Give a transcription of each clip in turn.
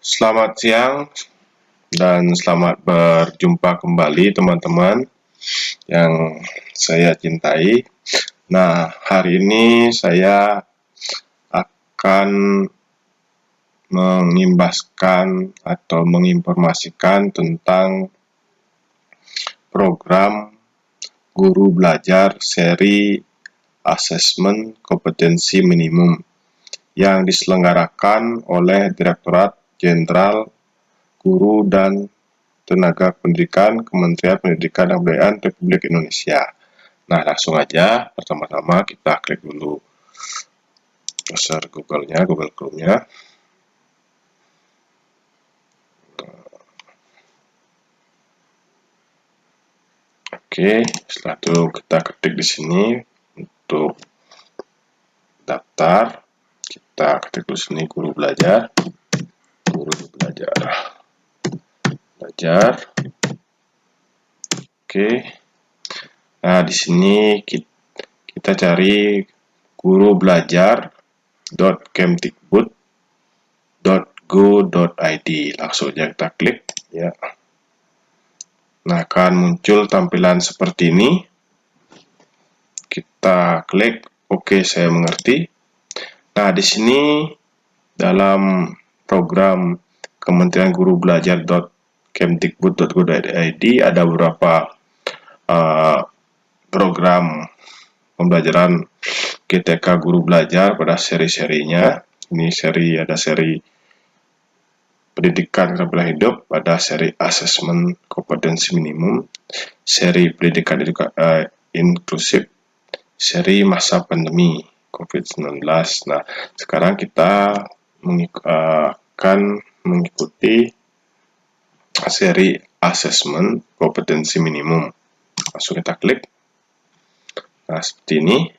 Selamat siang dan selamat berjumpa kembali teman-teman yang saya cintai. Nah, hari ini saya akan mengimbaskan atau menginformasikan tentang program guru belajar seri asesmen kompetensi minimum yang diselenggarakan oleh Direktorat Jenderal Guru dan Tenaga Pendidikan Kementerian Pendidikan dan Kebudayaan Republik Indonesia. Nah, langsung aja pertama-tama kita klik dulu browser Google-nya, Google Chrome-nya. Oke, setelah itu kita ketik di sini untuk daftar. Kita ketik di sini guru belajar. Oke. Nah, di sini kita cari guru belajar.kemdikbud.go.id. Langsung aja kita klik ya. Nah, akan muncul tampilan seperti ini. Kita klik oke, saya mengerti. Nah, di sini dalam program Kementerian Guru Belajar.kemdikbud.go.id ada beberapa program pembelajaran GTK Guru Belajar pada seri-serinya. Ini ada seri pendidikan keterampilan hidup, ada seri asesmen kompetensi minimum, seri pendidikan inklusif, seri masa pandemi COVID-19. Nah, sekarang kita akan mengikuti seri asesmen kompetensi minimum. Langsung kita klik. Nah, seperti ini.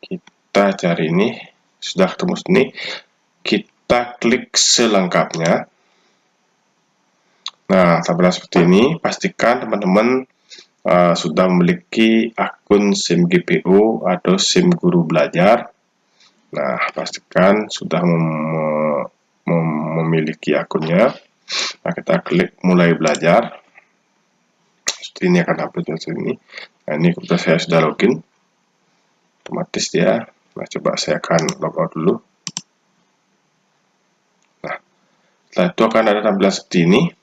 Kita cari ini. Sudah ketemu sini. Kita klik selengkapnya. Nah, tampilan seperti ini. Pastikan teman-teman sudah memiliki akun SIM GPU atau SIM Guru Belajar. Nah, pastikan sudah memiliki akunnya. Nah, kita klik mulai belajar. Seperti ini akan tampil seperti ini. Nah, ini kebetulan saya sudah login. Otomatis dia. Nah, coba saya akan logout dulu. Nah, setelah itu akan ada tampilan seperti ini.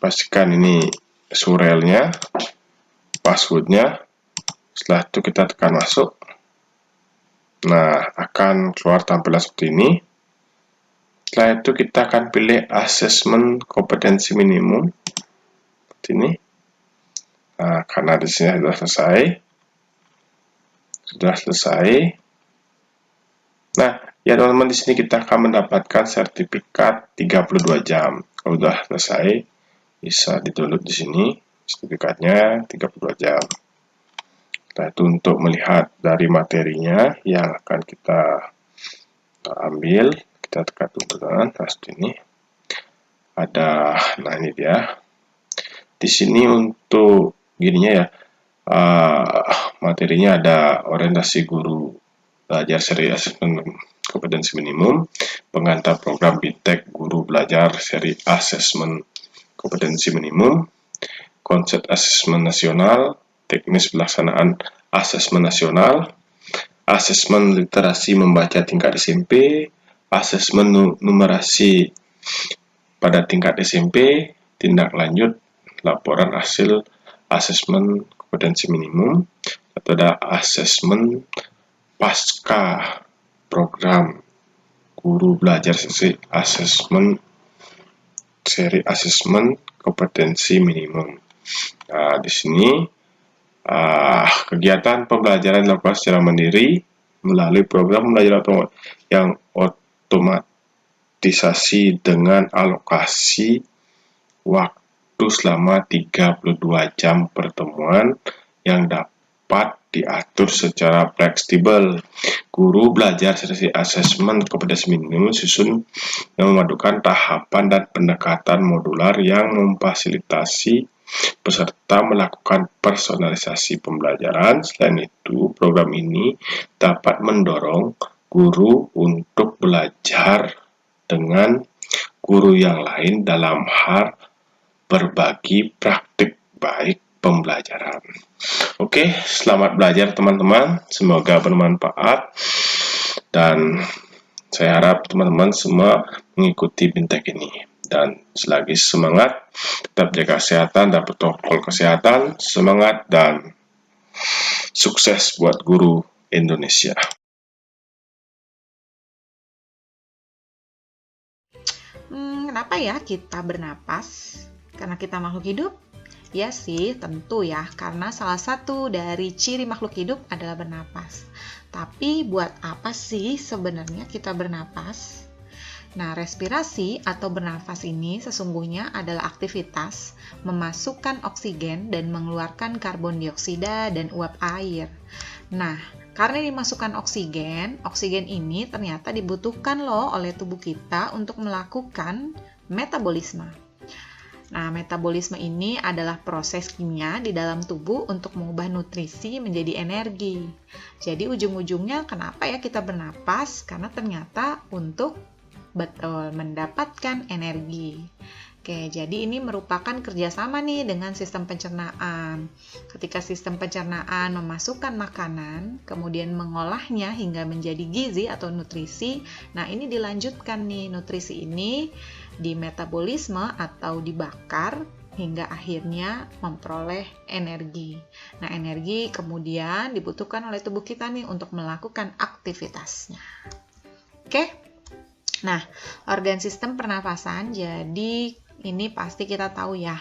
Pastikan ini URL-nya, password-nya. Setelah itu kita tekan masuk. Nah, akan keluar tampilan seperti ini. Setelah itu kita akan pilih asesmen kompetensi minimum. Seperti ini. Nah, karena di sini sudah selesai. Nah, ya teman-teman, di sini kita akan mendapatkan sertifikat 32 jam. Kalau sudah selesai, bisa di-download di sini. Sertifikatnya 32 jam. Nah, itu untuk melihat dari materinya yang akan kita ambil. Kita tekan tuntutan. Nah, seperti ini. Nah ini dia. Di sini untuk gininya ya, materinya ada orientasi guru belajar seri asesmen kompetensi minimum, pengantar program BTEK guru belajar seri asesmen kompetensi minimum, konsep asesmen nasional, teknis pelaksanaan asesmen nasional, asesmen literasi membaca tingkat SMP, asesmen numerasi pada tingkat SMP, tindak lanjut laporan hasil asesmen kompetensi minimum, atau ada asesmen pasca program guru belajar seri asesmen kompetensi minimum. Nah, di sini kegiatan pembelajaran dilakukan secara mandiri melalui program pembelajaran yang otomatisasi dengan alokasi waktu selama 32 jam pertemuan yang dapat diatur secara fleksibel. Guru belajar seri asesmen kompetensi minimum susun yang memadukan tahapan dan pendekatan modular yang memfasilitasi peserta melakukan personalisasi pembelajaran. Selain itu, program ini dapat mendorong guru untuk belajar dengan guru yang lain dalam hal berbagi praktik baik pembelajaran. Oke, selamat belajar teman-teman. Semoga bermanfaat. Dan saya harap teman-teman semua mengikuti BIMTEK ini. Dan selagi semangat, tetap jaga kesehatan dan protokol kesehatan. Semangat dan sukses buat guru Indonesia. Kenapa ya kita bernapas? Karena kita makhluk hidup? Ya sih, tentu ya, karena salah satu dari ciri makhluk hidup adalah bernapas. Tapi buat apa sih sebenarnya kita bernapas? Nah, respirasi atau bernafas ini sesungguhnya adalah aktivitas memasukkan oksigen dan mengeluarkan karbon dioksida dan uap air. Nah, karena dimasukkan oksigen ini ternyata dibutuhkan loh oleh tubuh kita untuk melakukan metabolisme. Nah, metabolisme ini adalah proses kimia di dalam tubuh untuk mengubah nutrisi menjadi energi. Jadi ujung-ujungnya kenapa ya kita bernapas? Karena ternyata untuk mendapatkan energi. Oke, jadi ini merupakan kerjasama nih dengan sistem pencernaan. Ketika sistem pencernaan memasukkan makanan, kemudian mengolahnya hingga menjadi gizi atau nutrisi, nah ini dilanjutkan nih nutrisi ini di metabolisme atau dibakar hingga akhirnya memperoleh energi. Nah, energi kemudian dibutuhkan oleh tubuh kita nih untuk melakukan aktivitasnya. Oke? Nah, organ sistem pernafasan, jadi ini pasti kita tahu ya,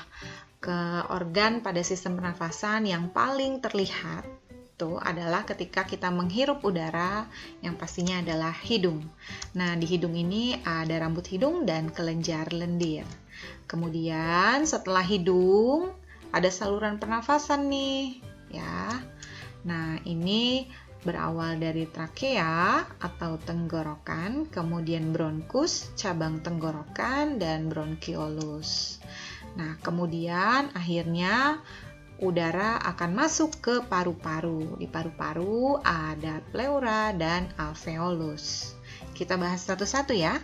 ke organ pada sistem pernafasan yang paling terlihat itu adalah ketika kita menghirup udara, yang pastinya adalah hidung. Nah, di hidung ini ada rambut hidung dan kelenjar lendir. Kemudian setelah hidung ada saluran pernafasan nih, ya. Nah, ini berawal dari trakea atau tenggorokan, kemudian bronkus, cabang tenggorokan, dan bronkiolus. Nah, kemudian akhirnya udara akan masuk ke paru-paru. Di paru-paru ada pleura dan alveolus. Kita bahas satu-satu ya.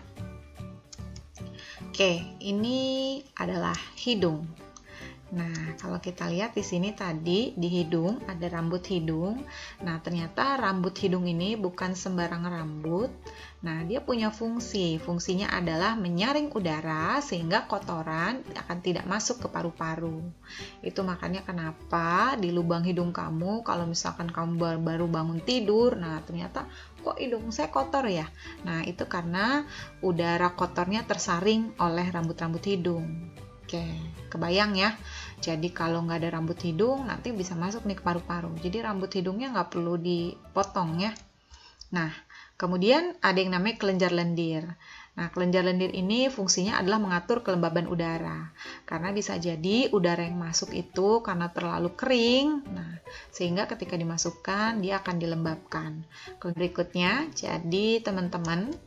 Oke, ini adalah hidung. Nah, kalau kita lihat di sini tadi di hidung ada rambut hidung. Nah, ternyata rambut hidung ini bukan sembarang rambut. Nah, dia punya fungsi. Fungsinya adalah menyaring udara sehingga kotoran akan tidak masuk ke paru-paru. Itu makanya kenapa di lubang hidung kamu kalau misalkan kamu baru bangun tidur, nah ternyata kok hidung saya kotor ya? Nah, itu karena udara kotornya tersaring oleh rambut-rambut hidung. Oke, kebayang ya. Jadi kalau nggak ada rambut hidung, nanti bisa masuk nih ke paru-paru. Jadi rambut hidungnya nggak perlu dipotong ya. Nah, kemudian ada yang namanya kelenjar lendir. Nah, kelenjar lendir ini fungsinya adalah mengatur kelembaban udara. Karena bisa jadi udara yang masuk itu karena terlalu kering, nah sehingga ketika dimasukkan dia akan dilembabkan. Berikutnya, jadi teman-teman,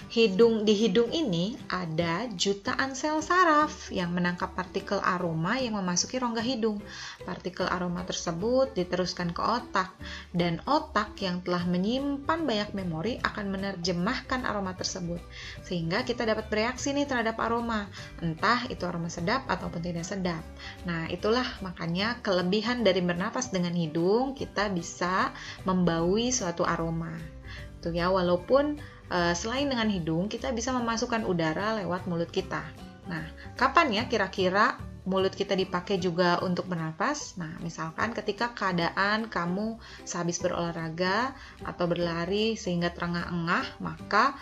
di hidung ini ada jutaan sel saraf yang menangkap partikel aroma yang memasuki rongga hidung. Partikel aroma tersebut diteruskan ke otak, dan otak yang telah menyimpan banyak memori akan menerjemahkan aroma tersebut, sehingga kita dapat bereaksi nih terhadap aroma, entah itu aroma sedap ataupun tidak sedap. Nah, itulah makanya kelebihan dari bernapas dengan hidung, kita bisa membaui suatu aroma. Tuh ya, walaupun selain dengan hidung, kita bisa memasukkan udara lewat mulut kita. Nah, kapan ya kira-kira mulut kita dipakai juga untuk bernapas? Nah, misalkan ketika keadaan kamu sehabis berolahraga atau berlari sehingga terengah-engah, maka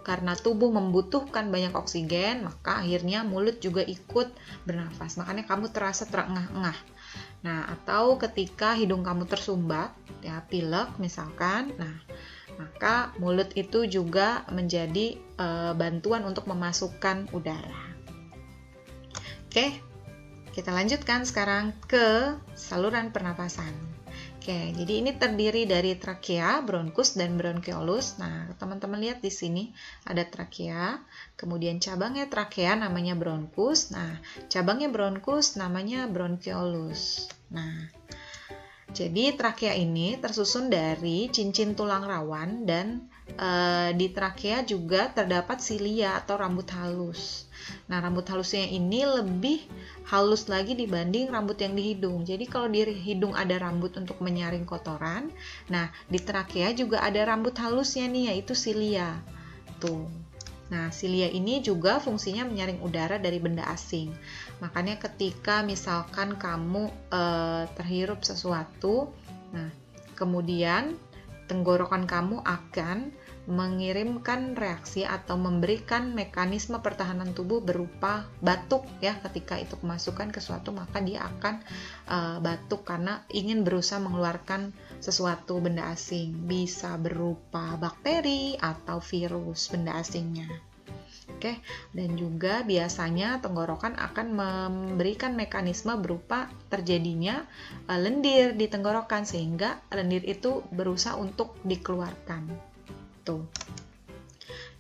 karena tubuh membutuhkan banyak oksigen, maka akhirnya mulut juga ikut bernafas. Makanya kamu terasa terengah-engah. Nah, atau ketika hidung kamu tersumbat, ya pilek misalkan, nah maka mulut itu juga menjadi bantuan untuk memasukkan udara. Oke, kita lanjutkan sekarang ke saluran pernapasan. Oke, jadi ini terdiri dari trakea, bronkus, dan bronkiolus. Nah, teman-teman lihat di sini ada trakea, kemudian cabangnya trakea namanya bronkus. Nah, cabangnya bronkus namanya bronkiolus. Nah, jadi trakea ini tersusun dari cincin tulang rawan dan di trakea juga terdapat silia atau rambut halus. Nah, rambut halusnya ini lebih halus lagi dibanding rambut yang di hidung. Jadi kalau di hidung ada rambut untuk menyaring kotoran, nah di trakea juga ada rambut halusnya nih, yaitu silia. Tuh. Nah, silia ini juga fungsinya menyaring udara dari benda asing. Makanya ketika misalkan kamu terhirup sesuatu, nah kemudian tenggorokan kamu akan mengirimkan reaksi atau memberikan mekanisme pertahanan tubuh berupa batuk ya. Ketika itu kemasukan ke suatu, maka dia akan batuk karena ingin berusaha mengeluarkan sesuatu benda asing, bisa berupa bakteri atau virus benda asingnya. Oke, dan juga biasanya tenggorokan akan memberikan mekanisme berupa terjadinya lendir di tenggorokan, sehingga lendir itu berusaha untuk dikeluarkan. Tuh.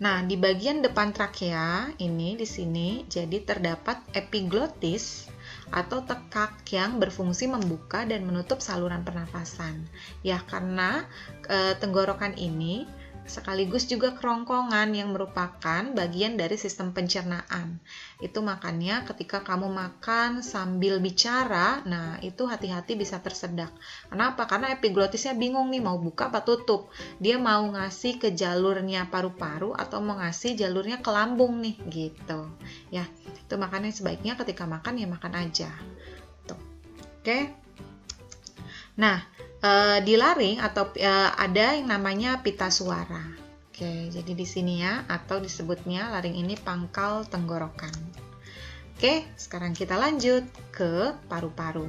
Nah, di bagian depan trakea ini di sini jadi terdapat epiglotis atau tekak yang berfungsi membuka dan menutup saluran pernafasan. Ya, karena tenggorokan ini sekaligus juga kerongkongan yang merupakan bagian dari sistem pencernaan. Itu makanya ketika kamu makan sambil bicara, nah itu hati-hati bisa tersedak. Kenapa? Karena epiglotisnya bingung nih mau buka apa tutup. Dia mau ngasih ke jalurnya paru-paru atau mau ngasih jalurnya ke lambung nih, gitu. Ya, itu makanya sebaiknya ketika makan ya makan aja. Tuh. Oke. Nah, di laring atau ada yang namanya pita suara. Oke, jadi di sini ya, atau disebutnya laring ini pangkal tenggorokan. Oke, sekarang kita lanjut ke paru-paru.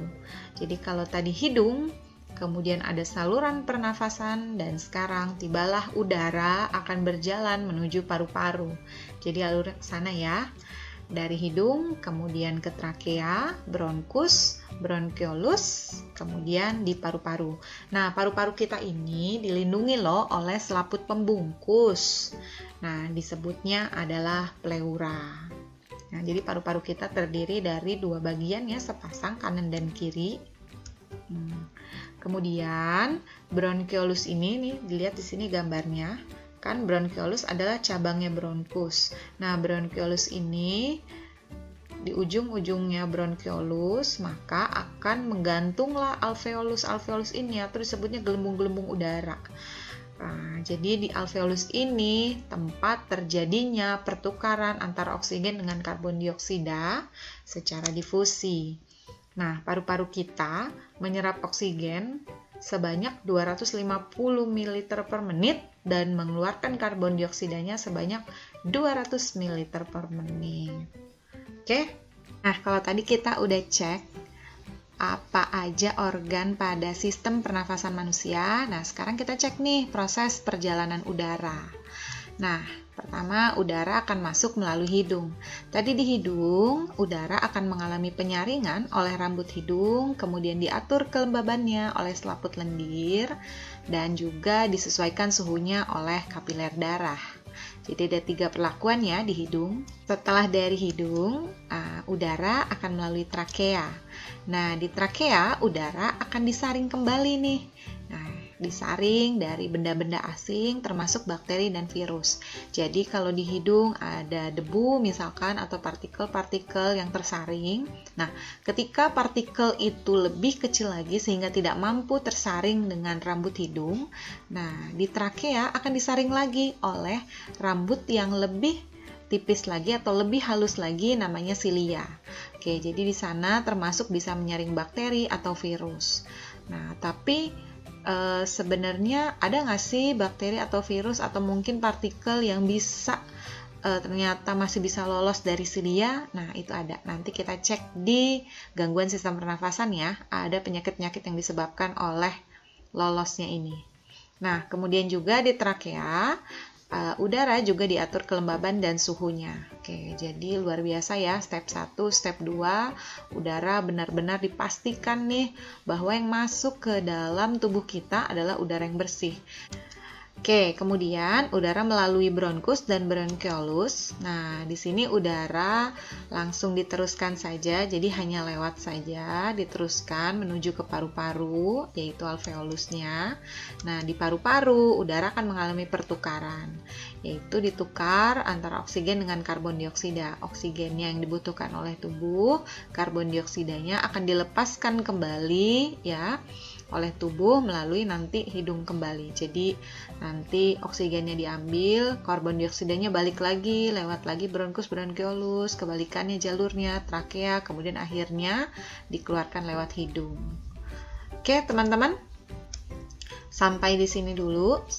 Jadi kalau tadi hidung, kemudian ada saluran pernafasan, dan sekarang tibalah udara akan berjalan menuju paru-paru. Jadi alur ke sana ya. Dari hidung, kemudian ke trakea, bronkus, bronkiolus, kemudian di paru-paru. Nah, paru-paru kita ini dilindungi loh oleh selaput pembungkus. Nah, disebutnya adalah pleura. Nah, jadi paru-paru kita terdiri dari dua bagian ya, sepasang kanan dan kiri. Kemudian bronkiolus ini nih, dilihat di sini gambarnya. Kan bronkiolus adalah cabangnya bronkus. Nah, bronkiolus ini di ujung-ujungnya bronkiolus, maka akan menggantunglah alveolus ini atau disebutnya gelembung-gelembung udara. Nah, jadi di alveolus ini tempat terjadinya pertukaran antara oksigen dengan karbon dioksida secara difusi. Nah, paru-paru kita menyerap oksigen sebanyak 250 ml per menit dan mengeluarkan karbon dioksidanya sebanyak 200 ml per menit. Oke? Nah, kalau tadi kita udah cek apa aja organ pada sistem pernafasan manusia, nah sekarang kita cek nih proses perjalanan udara. Nah, pertama udara akan masuk melalui hidung. Tadi di hidung, udara akan mengalami penyaringan oleh rambut hidung, kemudian diatur kelembabannya oleh selaput lendir, dan juga disesuaikan suhunya oleh kapiler darah. Jadi ada 3 perlakuan ya di hidung. Setelah dari hidung, udara akan melalui trakea. Nah, di trakea, udara akan disaring kembali nih. Nah, disaring dari benda-benda asing termasuk bakteri dan virus. Jadi kalau di hidung ada debu misalkan atau partikel-partikel yang tersaring. Nah, ketika partikel itu lebih kecil lagi sehingga tidak mampu tersaring dengan rambut hidung, nah di trakea akan disaring lagi oleh rambut yang lebih tipis lagi atau lebih halus lagi, namanya silia. Oke, jadi di sana termasuk bisa menyaring bakteri atau virus. Nah, tapi sebenarnya ada nggak sih bakteri atau virus atau mungkin partikel yang bisa ternyata masih bisa lolos dari silia? Nah, itu ada. Nanti kita cek di gangguan sistem pernafasan ya. Ada penyakit-penyakit yang disebabkan oleh lolosnya ini. Nah, kemudian juga di trakea, udara juga diatur kelembaban dan suhunya. Oke, jadi luar biasa ya, step 1, step 2, udara benar-benar dipastikan nih bahwa yang masuk ke dalam tubuh kita adalah udara yang bersih. Oke, kemudian udara melalui bronkus dan bronkiolus. Nah, di sini udara langsung diteruskan saja, jadi hanya lewat saja, diteruskan menuju ke paru-paru, yaitu alveolusnya. Nah, di paru-paru udara akan mengalami pertukaran, yaitu ditukar antara oksigen dengan karbon dioksida. Oksigennya yang dibutuhkan oleh tubuh, karbon dioksidanya akan dilepaskan kembali ya oleh tubuh melalui nanti hidung kembali. Jadi nanti oksigennya diambil, karbon dioksidanya balik lagi, lewat lagi bronkus, bronkiolus, kebalikannya jalurnya, trakea, kemudian akhirnya dikeluarkan lewat hidung. Oke, teman-teman, sampai di sini dulu.